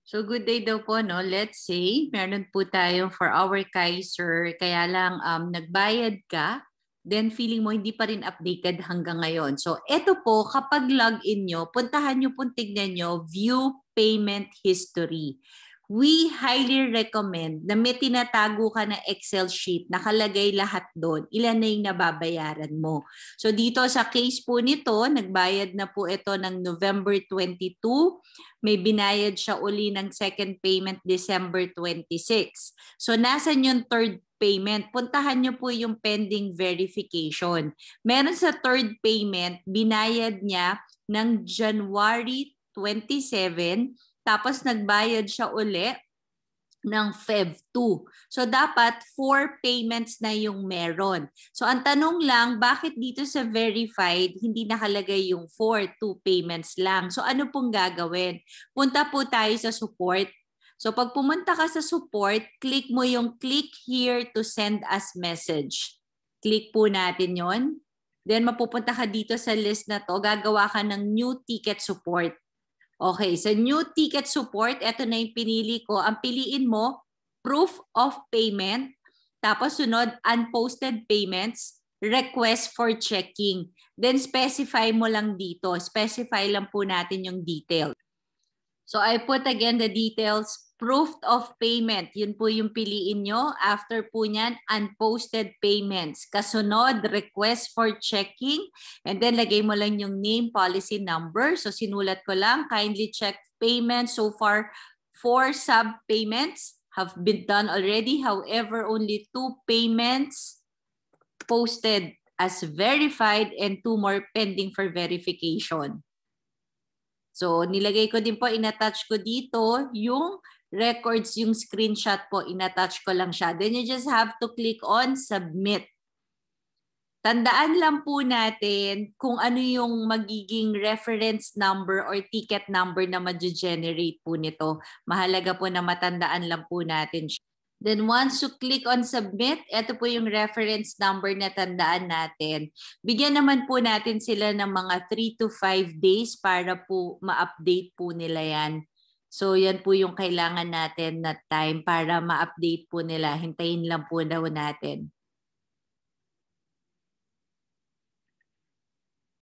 So good day daw po, no? Let's say, meron po tayo for our Kaiser, kaya lang nagbayad ka, then feeling mo hindi pa rin updated hanggang ngayon. So eto po, kapag login nyo, puntahan nyo po, tignan nyo, view payment history. We highly recommend na may tinatago ka na Excel sheet, nakalagay lahat doon, ilan na yung nababayaran mo. So dito sa case po nito, nagbayad na po ito ng November 22, may binayad siya uli ng second payment December 26. So nasan yung third payment? Puntahan niyo po yung pending verification. Meron sa third payment, binayad niya ng January 27, tapos nagbayad siya uli ng Feb 2. So dapat 4 payments na yung meron. So ang tanong lang, bakit dito sa verified hindi nakalagay yung 4, 2 payments lang? So ano pong gagawin? Punta po tayo sa support. So pag pumunta ka sa support, click mo yung click here to send us message. Click po natin yon. Then mapupunta ka dito sa list na to, gagawa ka ng new ticket support. Okay, sa new ticket support, ito na yung pinili ko. Ang piliin mo, proof of payment, tapos sunod, unposted payments, request for checking. Then specify mo lang dito. Specify lang po natin yung detail. So I put again the details, proof of payment. Yun po yung piliin nyo. After po nyan, unposted payments. Kasunod, request for checking. And then lagay mo lang yung name, policy number. So sinulat ko lang, kindly check payment. So far, 4 sub-payments have been done already. However, only 2 payments posted as verified and 2 more pending for verification. So, nilagay ko din po, inattach ko dito yung records, yung screenshot po, inattach ko lang siya. Then you just have to click on submit. Tandaan lang po natin kung ano yung magiging reference number or ticket number na ma-generate po nito. Mahalaga po na matandaan lang po natin siya. Then once you click on submit, ito po yung reference number na tandaan natin. Bigyan naman po natin sila ng mga 3 to 5 days para po ma-update po nila yan. So yan po yung kailangan natin na time para ma-update po nila. Hintayin lang po daw natin.